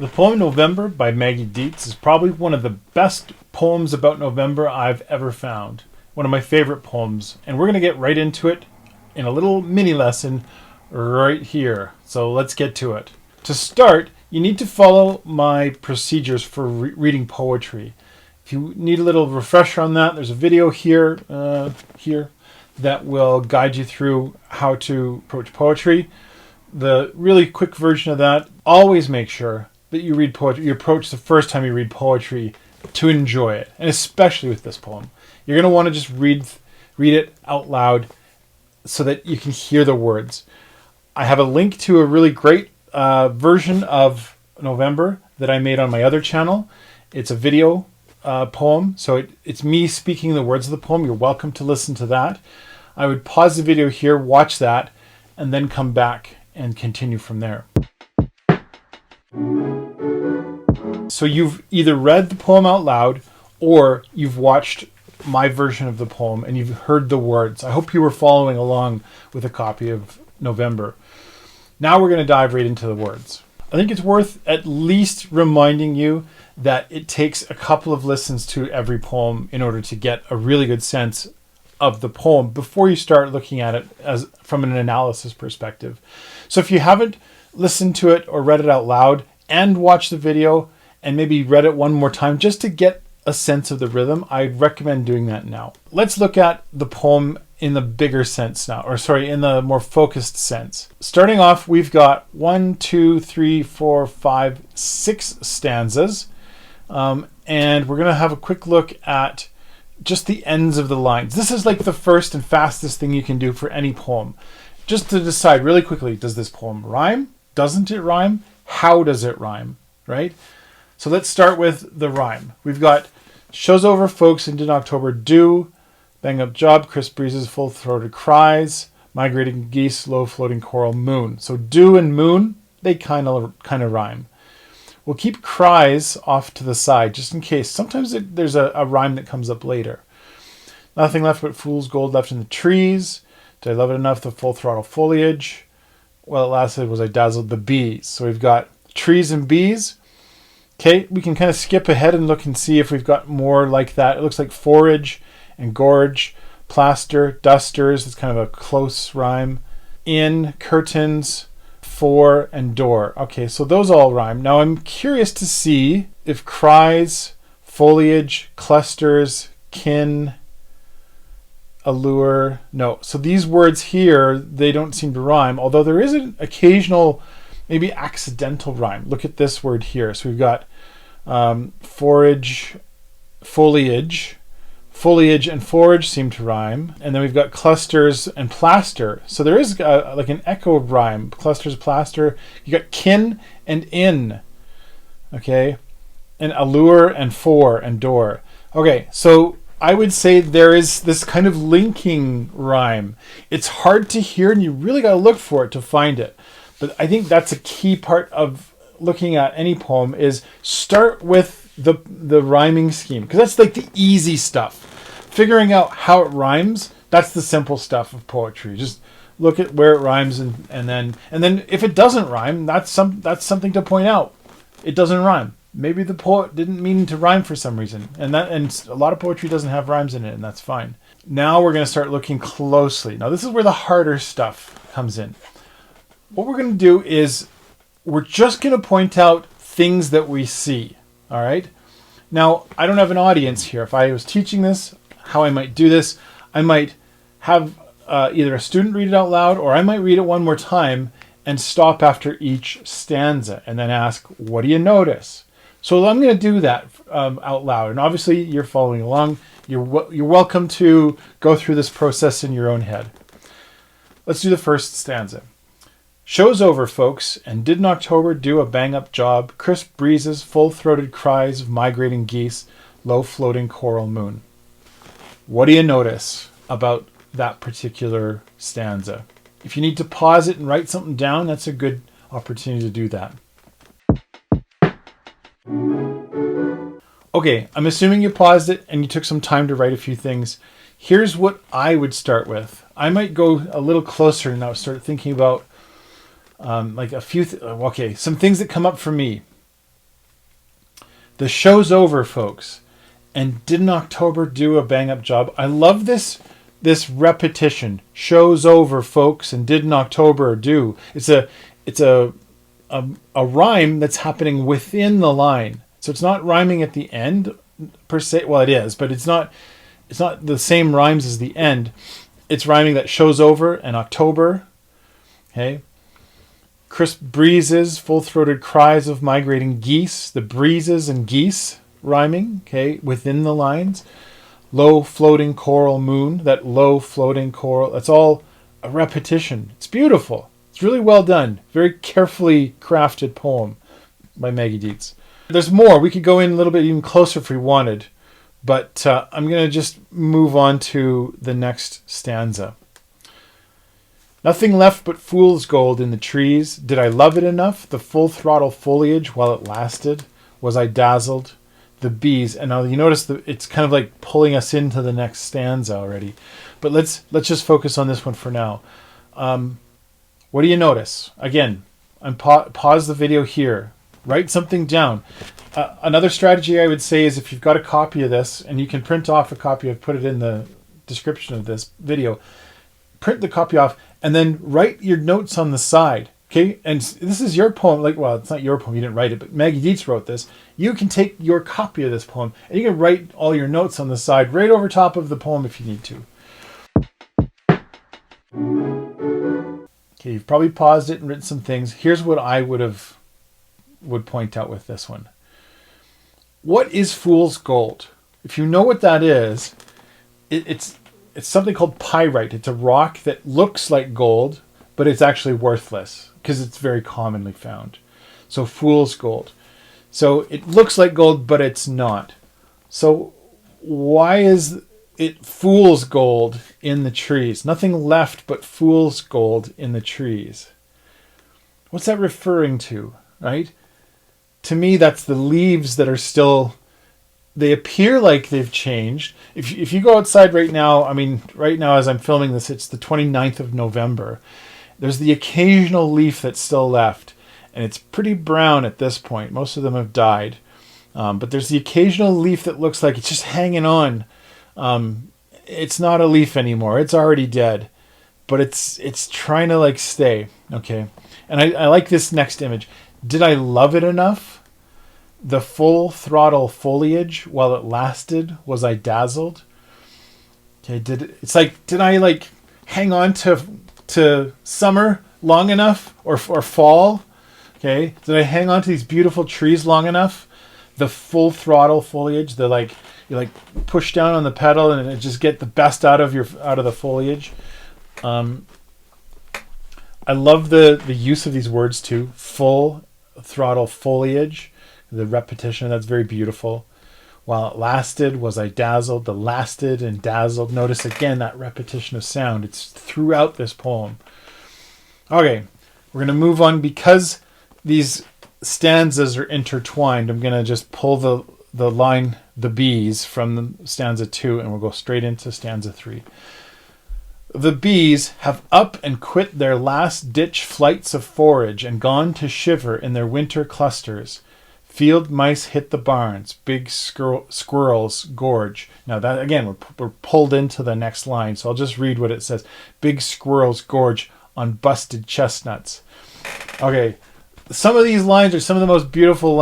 The poem November by Maggie Dietz is probably one of the best poems about November I've ever found. One of my favorite poems. And we're going to get right into it in a little mini lesson right here. So let's get to it. To start, you need to follow my procedures for reading poetry. If you need a little refresher on that, there's a video here that will guide you through how to approach poetry. The really quick version of that, always make sure that you read poetry, you approach the first time you read poetry to enjoy it, and especially with this poem. You're going to want to just read it out loud so that you can hear the words. I have a link to a really great version of November that I made on my other channel. It's a video poem, so it's me speaking the words of the poem. You're welcome to listen to that. I would pause the video here, watch that, and then come back and continue from there. So you've either read the poem out loud or you've watched my version of the poem and you've heard the words. I hope you were following along with a copy of November. Now we're going to dive right into the words. I think it's worth at least reminding you that it takes a couple of listens to every poem in order to get a really good sense of the poem before you start looking at it as from an analysis perspective. So if you haven't listened to it or read it out loud and watched the video and maybe read it one more time just to get a sense of the rhythm, I'd recommend doing that now. Let's look at the poem in the bigger sense now, in the more focused sense. Starting off, we've got 1, 2, 3, 4, 5, 6 stanzas. And we're going to have a quick look at just the ends of the lines. This is like the first and fastest thing you can do for any poem. Just to decide really quickly, does this poem rhyme? Doesn't it rhyme? How does it rhyme? Right? So let's start with the rhyme. We've got shows over folks in October, do, bang up job, crisp breezes, full-throated cries, migrating geese, low-floating coral, moon. So do and moon, they kind of rhyme. We'll keep cries off to the side just in case. Sometimes there's a rhyme that comes up later. Nothing left but fool's gold left in the trees. Did I love it enough, the full throttle foliage? Well, it lasted was I dazzled the bees. So we've got trees and bees. Okay, we can kind of skip ahead and look and see if we've got more like that. It looks like forage and gorge, plaster, dusters. It's kind of a close rhyme. In, curtains, for, and door. Okay, so those all rhyme. Now I'm curious to see if cries, foliage, clusters, kin, allure. No. So these words here, they don't seem to rhyme, although there is an occasional, maybe accidental rhyme. Look at this word here. So we've got forage, foliage and forage seem to rhyme. And then we've got clusters and plaster. So there is like an echo rhyme. Clusters, plaster. You got kin and in. Okay. And allure and for and door. Okay. So I would say there is this kind of linking rhyme. It's hard to hear and you really got to look for it to find it. But I think that's a key part of looking at any poem is start with the rhyming scheme, because that's like the easy stuff. Figuring out how it rhymes, that's the simple stuff of poetry. Just look at where it rhymes and then if it doesn't rhyme, that's something to point out. It doesn't rhyme. Maybe the poet didn't mean to rhyme for some reason. And a lot of poetry doesn't have rhymes in it, and that's fine. Now we're going to start looking closely. Now this is where the harder stuff comes in. What we're going to do is we're just going to point out things that we see. All right. Now, I don't have an audience here. If I was teaching this, how I might do this, I might have either a student read it out loud, or I might read it one more time and stop after each stanza and then ask, what do you notice? So I'm going to do that out loud. And obviously you're following along. You're welcome to go through this process in your own head. Let's do the first stanza. Show's over, folks, and did in October do a bang-up job, crisp breezes, full-throated cries of migrating geese, low-floating coral moon. What do you notice about that particular stanza? If you need to pause it and write something down, that's a good opportunity to do that. Okay, I'm assuming you paused it and you took some time to write a few things. Here's what I would start with. I might go a little closer now, start thinking about like a few, some things that come up for me. The show's over, folks. And didn't October do a bang-up job? I love this repetition. Show's over, folks, and didn't October do? It's a rhyme that's happening within the line. So it's not rhyming at the end per se. Well, it is, but it's not the same rhymes as the end. It's rhyming that show's over and October. Okay. Crisp breezes, full-throated cries of migrating geese. The breezes and geese rhyming, okay, within the lines. Low floating coral moon. That low floating coral. That's all a repetition. It's beautiful. It's really well done. Very carefully crafted poem by Maggie Dietz. There's more. We could go in a little bit even closer if we wanted. But I'm going to just move on to the next stanza. Nothing left but fool's gold in the trees. Did I love it enough? The full throttle foliage while it lasted. Was I dazzled? The bees. And now you notice that it's kind of like pulling us into the next stanza already. But let's just focus on this one for now. What do you notice? Again, pause the video here. Write something down. Another strategy I would say is if you've got a copy of this, and you can print off a copy, I've put it in the description of this video, print the copy off, and then write your notes on the side. Okay, and this is your poem. Well, it's not your poem, you didn't write it, but Maggie Dietz wrote this. You can take your copy of this poem, and you can write all your notes on the side, right over top of the poem if you need to. Okay, you've probably paused it and written some things. Here's what I would point out with this one. What is fool's gold? If you know what that is, it's something called pyrite. It's a rock that looks like gold, but it's actually worthless because it's very commonly found. So fool's gold. So it looks like gold, but it's not. So why is it fool's gold in the trees? Nothing left but fool's gold in the trees. What's that referring to, right? To me, that's the leaves that are still, they appear like they've changed. If you go outside right now, I mean, right now as I'm filming this, it's the 29th of November. There's the occasional leaf that's still left, and it's pretty brown at this point. Most of them have died. But there's the occasional leaf that looks like it's just hanging on. It's not a leaf anymore. It's already dead. But it's trying to like stay. Okay. And I like this next image. Did I love it enough? The full throttle foliage while it lasted. Was I dazzled? Okay, did I like hang on to summer long enough or fall? Okay, did I hang on to these beautiful trees long enough? The full throttle foliage, you like push down on the pedal and it just get the best out of the foliage. I love the use of these words too. Full throttle foliage, the repetition, that's very beautiful. While it lasted, was I dazzled? The lasted and dazzled. Notice again that repetition of sound. It's throughout this poem. Okay, we're going to move on because these stanzas are intertwined. I'm going to just pull the line, the bees, from the stanza 2, and we'll go straight into stanza 3. The bees have up and quit their last-ditch flights of forage and gone to shiver in their winter clusters. Field mice hit the barns, big squirrels gorge. Now that, again, we're pulled into the next line, so I'll just read what it says. Big squirrels gorge on busted chestnuts. Okay, some of these lines are some of the most beautiful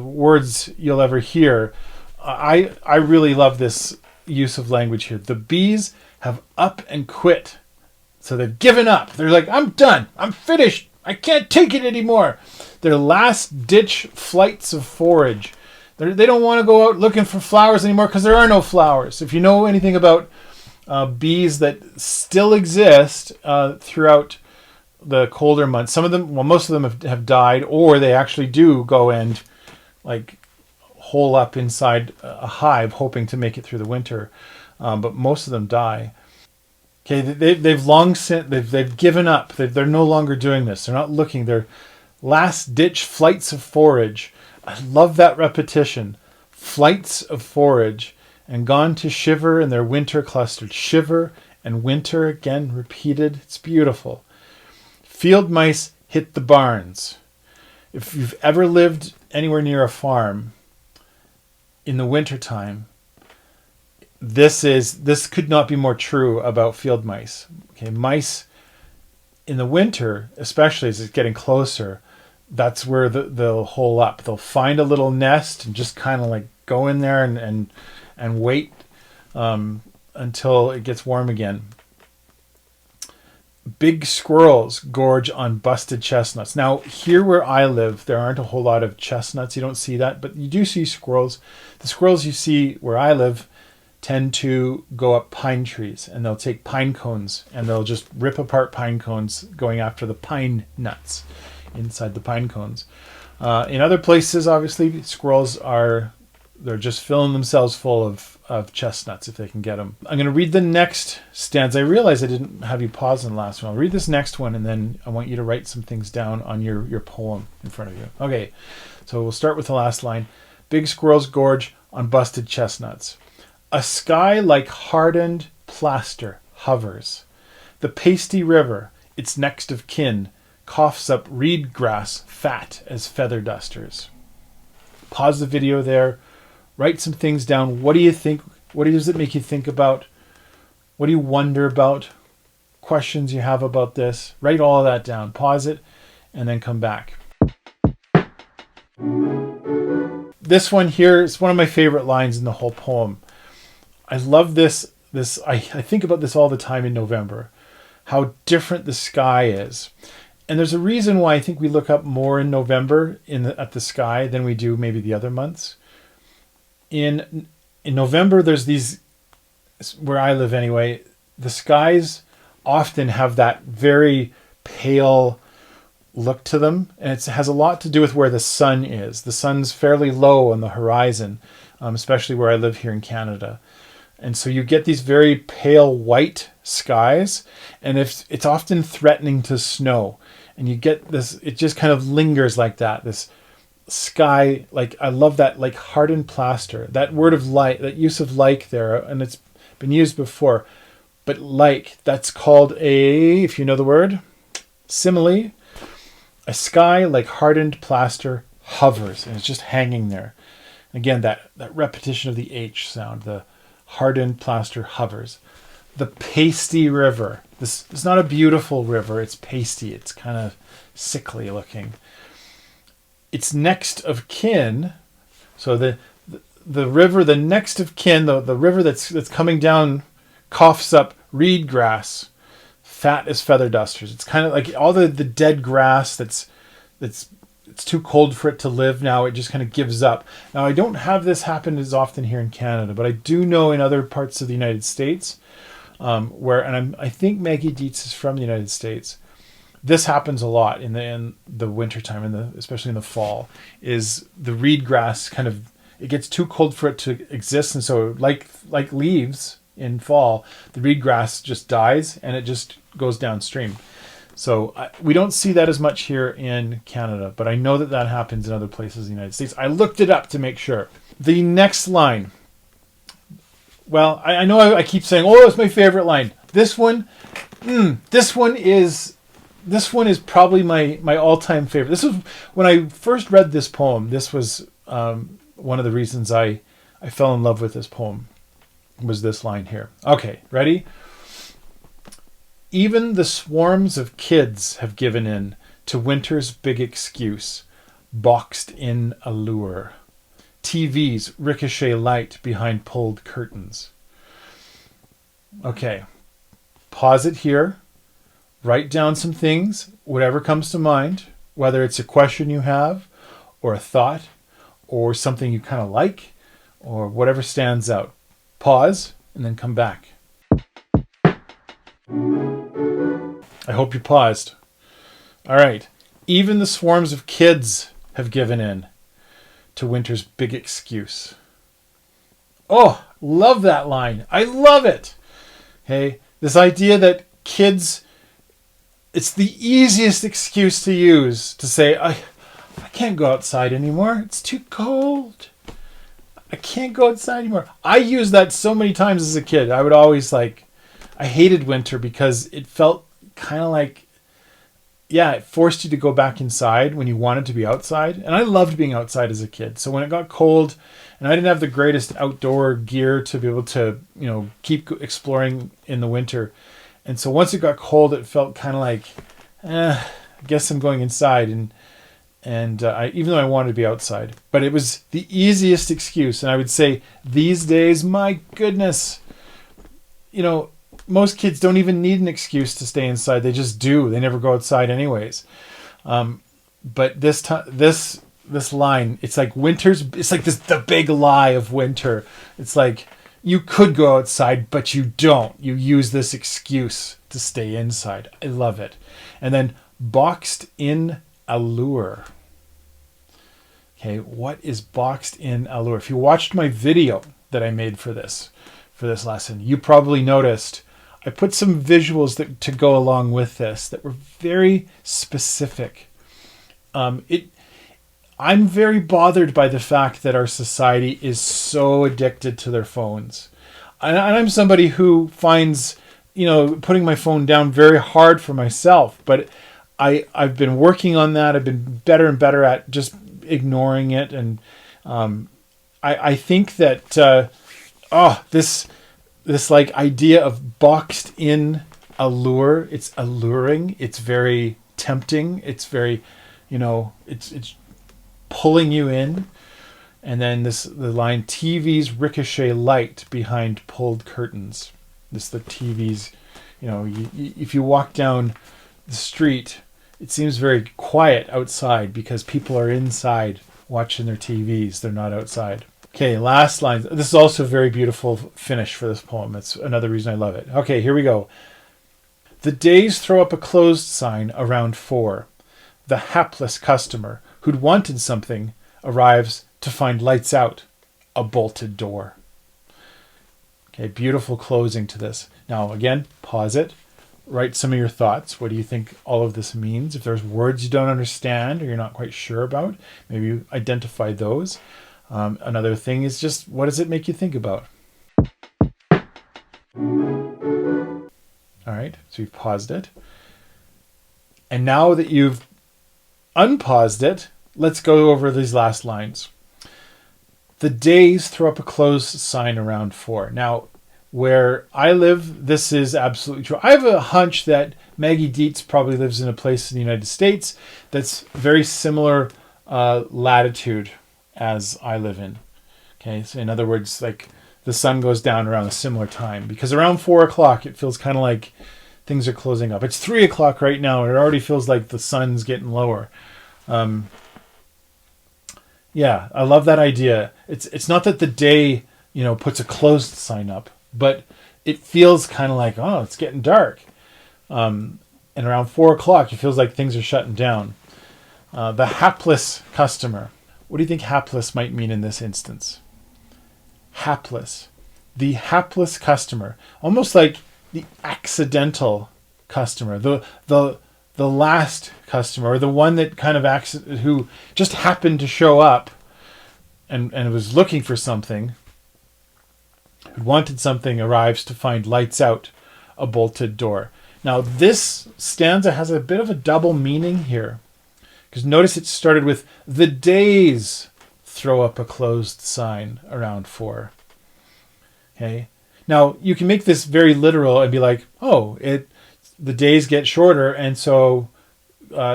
words you'll ever hear. I really love this use of language here. The bees have up and quit. So they've given up. They're like, I'm done. I'm finished. I can't take it anymore. Their last ditch flights of forage. They don't want to go out looking for flowers anymore because there are no flowers. If you know anything about bees that still exist throughout the colder months, some of them, well, most of them have died, or they actually do go and like hole up inside a hive hoping to make it through the winter. But most of them die. Okay, they've long since they've given up. They're no longer doing this. They're not looking. They're last ditch flights of forage. I love that repetition. Flights of forage, and gone to shiver in their winter clustered. Shiver and winter again repeated. It's beautiful. Field mice hit the barns. If you've ever lived anywhere near a farm, in the wintertime, this could not be more true about field mice. Okay, mice in the winter, especially as it's getting closer, that's where they'll hole up. They'll find a little nest and just kind of like go in there and wait until it gets warm again. Big squirrels gorge on busted chestnuts. Now, here where I live, there aren't a whole lot of chestnuts. You don't see that, but you do see squirrels. The squirrels you see where I live tend to go up pine trees, and they'll take pine cones and they'll just rip apart pine cones going after the pine nuts inside the pine cones. In other places, obviously, squirrels they're just filling themselves full of chestnuts if they can get them. I'm going to read the next stanza. I realize I didn't have you pause on the last one. I'll read this next one, and then I want you to write some things down on your poem in front of you. Okay, so we'll start with the last line. Big squirrels gorge on busted chestnuts. A sky like hardened plaster hovers. The pasty river, its next of kin, coughs up reed grass fat as feather dusters. Pause the video there. Write some things down. What do you think? What does it make you think about? What do you wonder about? Questions you have about this? Write all of that down. Pause it and then come back. This one here is one of my favorite lines in the whole poem. I love this. I think about this all the time in November. How different the sky is. And there's a reason why I think we look up more in November at the sky than we do maybe the other months. In November, there's these, where I live anyway, the skies often have that very pale look to them. And it has a lot to do with where the sun is. The sun's fairly low on the horizon, especially where I live here in Canada. And so you get these very pale white skies, and it's often threatening to snow. And you get this, it just kind of lingers like that, this sky, like I love that, like hardened plaster, that word of light, that use of like there, and it's been used before, but like, that's called if you know the word, simile. A sky like hardened plaster hovers, and it's just hanging there. Again, that repetition of the H sound, the hardened plaster hovers. The pasty river. This is not a beautiful river. It's pasty. It's kind of sickly looking. It's next of kin. So the river, the next of kin, the river that's coming down, coughs up reed grass, fat as feather dusters. It's kind of like all the dead grass that's it's too cold for it to live now. It just kind of gives up. Now, I don't have this happen as often here in Canada, but I do know in other parts of the United States, I think Maggie Dietz is from the United States. This happens a lot in the wintertime, especially in the fall, is the reed grass kind of, it gets too cold for it to exist. And so like leaves in fall, the reed grass just dies and it just goes downstream. So we don't see that as much here in Canada, but I know that happens in other places in the United States. I looked it up to make sure. The next line. Well, I know I keep saying, oh, it's my favorite line. This one is probably my all-time favorite. This was when I first read this poem. This was one of the reasons I fell in love with this poem, was this line here. Okay, ready? Even the swarms of kids have given in to winter's big excuse, boxed in a lure. TVs ricochet light behind pulled curtains. Okay, pause it here. Write down some things, whatever comes to mind, whether it's a question you have, or a thought, or something you kind of like, or whatever stands out. Pause, and then come back. I hope you paused. All right. Even the swarms of kids have given in to winter's big excuse. Oh, love that line. I love it. Okay, this idea that kids, it's the easiest excuse to use to say, I can't go outside anymore. It's too cold. I can't go outside anymore. I used that so many times as a kid. I would always I hated winter because it felt kind of like yeah, it forced you to go back inside when you wanted to be outside. And I loved being outside as a kid. So when it got cold and I didn't have the greatest outdoor gear to be able to, keep exploring in the winter. And so once it got cold, it felt kind of like, I guess I'm going inside. And even though I wanted to be outside, but it was the easiest excuse. And I would say these days, my goodness, most kids don't even need an excuse to stay inside. They just do. They never go outside anyways. But this line, it's like it's like the big lie of winter. It's like you could go outside, but you don't. You use this excuse to stay inside. I love it. And then boxed in allure. Okay, what is boxed in allure? If you watched my video that I made for this lesson, you probably noticed I put some visuals to go along with this that were very specific. I'm very bothered by the fact that our society is so addicted to their phones. And I'm somebody who finds, putting my phone down very hard for myself. But I've been working on that. I've been better and better at just ignoring it. And I think that this like idea of boxed in allure, it's alluring, it's very tempting, it's very, it's pulling you in. And then the line, TVs ricochet light behind pulled curtains. The TVs, if you walk down the street, it seems very quiet outside because people are inside watching their TVs. They're not outside. Okay, last line. This is also a very beautiful finish for this poem. It's another reason I love it. Okay, here we go. The days throw up a closed sign around 4. The hapless customer who'd wanted something arrives to find lights out, a bolted door. Okay, beautiful closing to this. Now, again, pause it. Write some of your thoughts. What do you think all of this means? If there's words you don't understand or you're not quite sure about, maybe you identify those. Another thing is just, what does it make you think about? All right, so you've paused it. And now that you've unpaused it, let's go over these last lines. The days throw up a closed sign around 4. Now, where I live, this is absolutely true. I have a hunch that Maggie Dietz probably lives in a place in the United States that's very similar latitude as I live in. Okay, so in other words, like the sun goes down around a similar time, because around 4 o'clock it feels kind of like things are closing up. It's 3 o'clock right now, and it already feels like the sun's getting lower. Yeah, I love that idea. It's not that the day, puts a closed sign up, but it feels kind of like, oh, it's getting dark. And around 4 o'clock, it feels like things are shutting down. The hapless customer. What do you think hapless might mean in this instance? Hapless. The hapless customer. Almost like the accidental customer. The last customer, or the one that kind of who just happened to show up and was looking for something, who wanted something, arrives to find lights out, a bolted door. Now this stanza has a bit of a double meaning here. Because notice it started with, the days throw up a closed sign around 4. Okay. Now you can make this very literal and be like, oh, the days get shorter, and so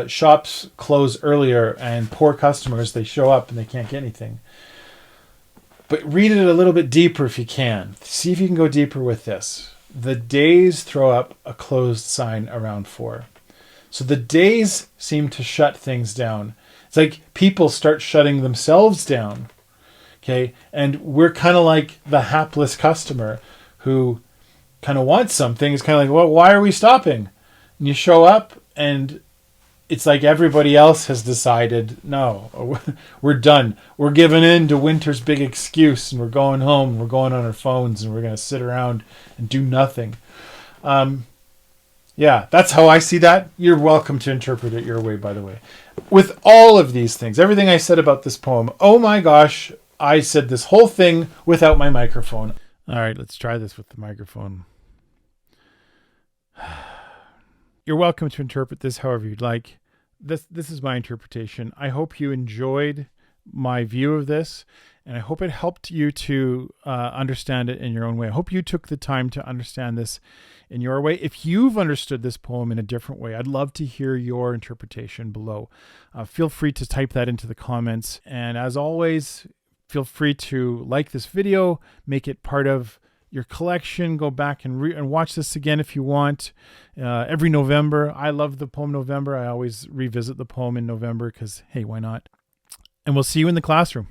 shops close earlier, and poor customers, they show up and they can't get anything. But read it a little bit deeper if you can. See if you can go deeper with this. The days throw up a closed sign around 4. So the days seem to shut things down. It's like people start shutting themselves down. Okay. And we're kind of like the hapless customer who kind of wants something. It's kind of like, well, why are we stopping? And you show up and it's like everybody else has decided, no, we're done. We're giving in to winter's big excuse, and we're going home. We're going on our phones, and we're going to sit around and do nothing. Yeah, that's how I see that. You're welcome to interpret it your way, by the way. With all of these things, everything I said about this poem, oh my gosh, I said this whole thing without my microphone. All right, let's try this with the microphone. You're welcome to interpret this however you'd like. This is my interpretation. I hope you enjoyed my view of this, and I hope it helped you to understand it in your own way. I hope you took the time to understand this in your way. If you've understood this poem in a different way, I'd love to hear your interpretation below. Feel free to type that into the comments. And as always, feel free to like this video, make it part of your collection. Go back and watch this again if you want. Every November, I love the poem November. I always revisit the poem in November because, hey, why not? And we'll see you in the classroom.